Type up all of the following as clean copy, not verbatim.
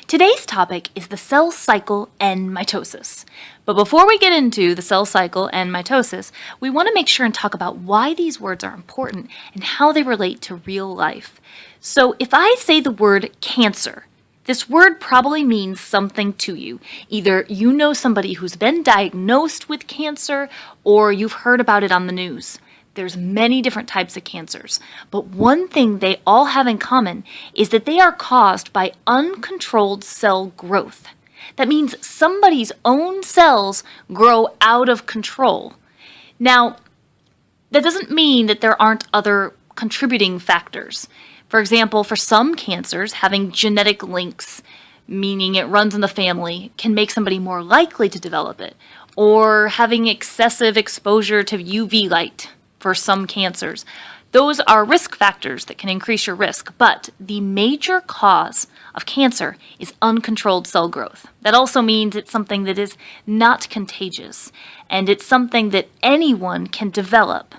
Today's topic is the cell cycle and mitosis. But before we get into the cell cycle and mitosis, we want to make sure and talk about why these words are important and how they relate to real life. So if I say the word cancer, this word probably means something to you. Either you know somebody who's been diagnosed with cancer or you've heard about it on the news. There's many different types of cancers, but one thing they all have in common is that they are caused by uncontrolled cell growth. That means somebody's own cells grow out of control. Now, that doesn't mean that there aren't other contributing factors. For example, for some cancers, having genetic links, meaning it runs in the family, can make somebody more likely to develop it, or having excessive exposure to UV light. For some cancers. Those are risk factors that can increase your risk, but the major cause of cancer is uncontrolled cell growth. That also means it's something that is not contagious, and it's something that anyone can develop.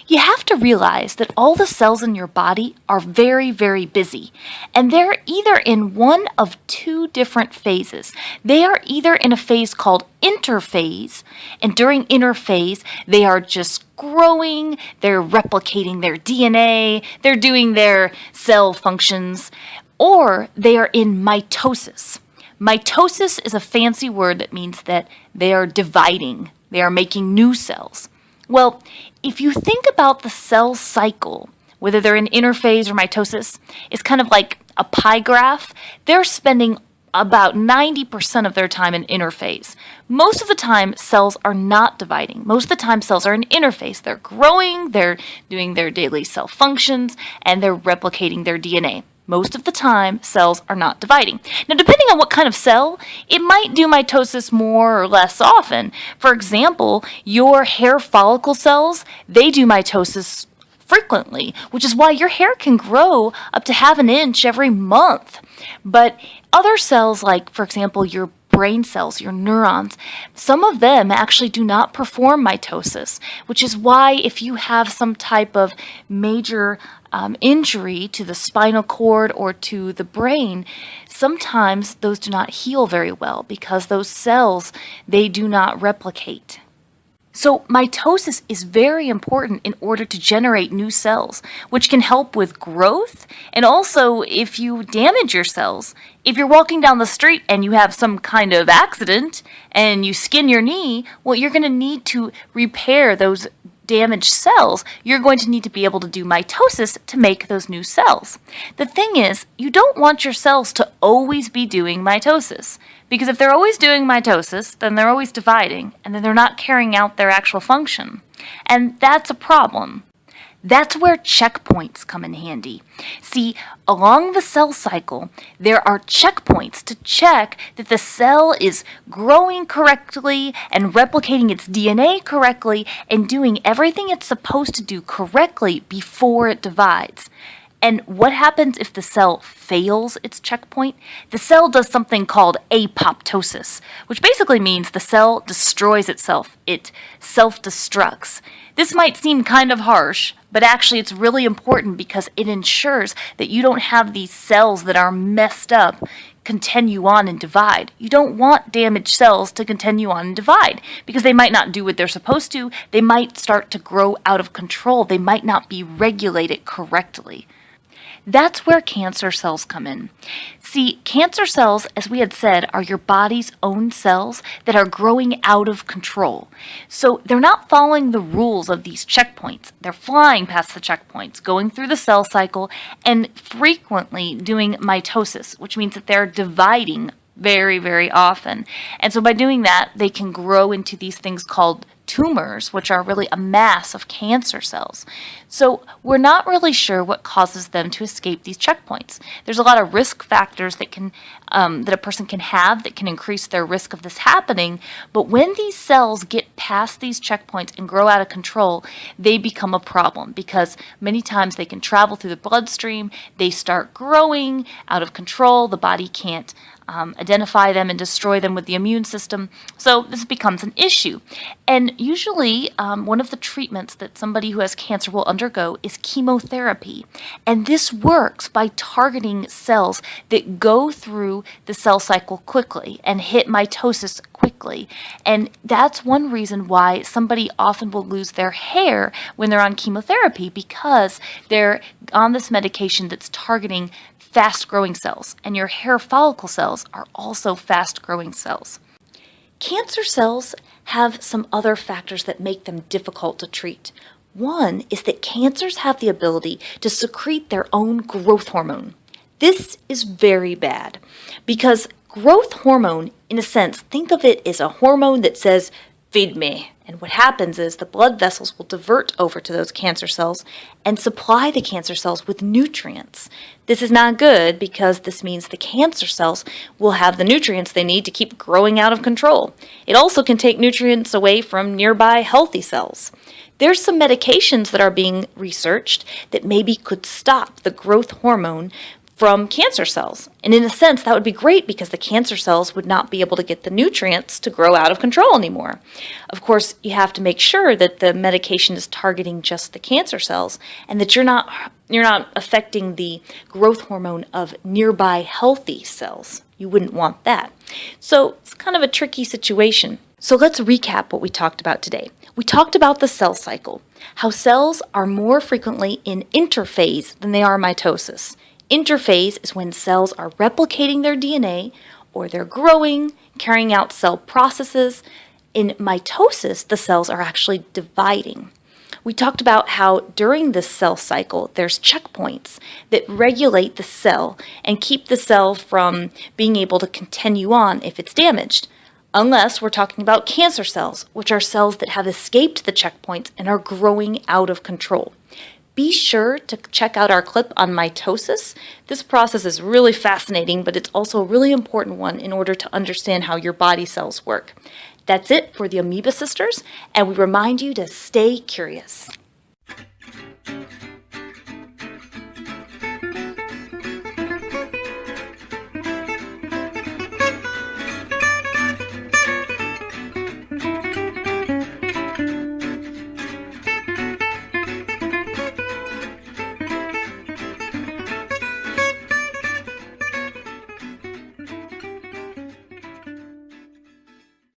You have to realize that all the cells in your body are very, very busy, and they're either in one of two different phases. They are either in a phase called interphase, and during interphase, they are just growing, they're replicating their DNA, they're doing their cell functions, or they are in mitosis. Mitosis is a fancy word that means that they are dividing, they are making new cells. Well, if you think about the cell cycle, whether they're in interphase or mitosis, it's kind of like a pie graph. They're spending about 90% of their time in interphase. Most of the time, cells are not dividing. Most of the time, cells are in interphase. They're growing, they're doing their daily cell functions, and they're replicating their DNA. Most of the time, cells are not dividing. Now, depending on what kind of cell, it might do mitosis more or less often. For example, your hair follicle cells, they do mitosis frequently, which is why your hair can grow up to half an inch every month. But other cells, like, for example, your brain cells, your neurons, some of them actually do not perform mitosis, which is why if you have some type of major injury to the spinal cord or to the brain, sometimes those do not heal very well because those cells, they do not replicate. So mitosis is very important in order to generate new cells, which can help with growth. And also, if you damage your cells, if you're walking down the street and you have some kind of accident and you skin your knee, well, you're going to need to repair those damaged cells. You're going to need to be able to do mitosis to make those new cells. The thing is, you don't want your cells to always be doing mitosis, because if they're always doing mitosis, then they're always dividing, and then they're not carrying out their actual function. And that's a problem. That's where checkpoints come in handy. See, along the cell cycle, there are checkpoints to check that the cell is growing correctly and replicating its DNA correctly and doing everything it's supposed to do correctly before it divides. And what happens if the cell fails its checkpoint? The cell does something called apoptosis, which basically means the cell destroys itself. It self-destructs. This might seem kind of harsh, but actually it's really important because it ensures that you don't have these cells that are messed up continue on and divide. You don't want damaged cells to continue on and divide because they might not do what they're supposed to. They might start to grow out of control. They might not be regulated correctly. That's where cancer cells come in. See, cancer cells, as we had said, are your body's own cells that are growing out of control. So they're not following the rules of these checkpoints. They're flying past the checkpoints, going through the cell cycle, and frequently doing mitosis, which means that they're dividing very, very often. And so by doing that, they can grow into these things called tumors, which are really a mass of cancer cells. So we're not really sure what causes them to escape these checkpoints. There's a lot of risk factors that a person can have that can increase their risk of this happening. But when these cells get past these checkpoints and grow out of control, they become a problem because many times they can travel through the bloodstream. They start growing out of control. The body can't identify them and destroy them with the immune system. So this becomes an issue. And usually one of the treatments that somebody who has cancer will undergo is chemotherapy. And this works by targeting cells that go through the cell cycle quickly and hit mitosis quickly. And that's one reason why somebody often will lose their hair when they're on chemotherapy, because they're on this medication that's targeting fast-growing cells, and your hair follicle cells are also fast-growing cells. Cancer cells have some other factors that make them difficult to treat. One is that cancers have the ability to secrete their own growth hormone. This is very bad because growth hormone, in a sense, think of it as a hormone that says, "Feed me." And what happens is the blood vessels will divert over to those cancer cells and supply the cancer cells with nutrients. This is not good because this means the cancer cells will have the nutrients they need to keep growing out of control. It also can take nutrients away from nearby healthy cells. There's some medications that are being researched that maybe could stop the growth hormone from cancer cells. And in a sense, that would be great because the cancer cells would not be able to get the nutrients to grow out of control anymore. Of course, you have to make sure that the medication is targeting just the cancer cells and that you're not affecting the growth hormone of nearby healthy cells. You wouldn't want that. So it's kind of a tricky situation. So let's recap what we talked about today. We talked about the cell cycle, how cells are more frequently in interphase than they are mitosis. Interphase is when cells are replicating their DNA or they're growing, carrying out cell processes. In mitosis, the cells are actually dividing. We talked about how during this cell cycle, there's checkpoints that regulate the cell and keep the cell from being able to continue on if it's damaged. Unless we're talking about cancer cells, which are cells that have escaped the checkpoints and are growing out of control. Be sure to check out our clip on mitosis. This process is really fascinating, but it's also a really important one in order to understand how your body cells work. That's it for the Amoeba Sisters, and we remind you to stay curious.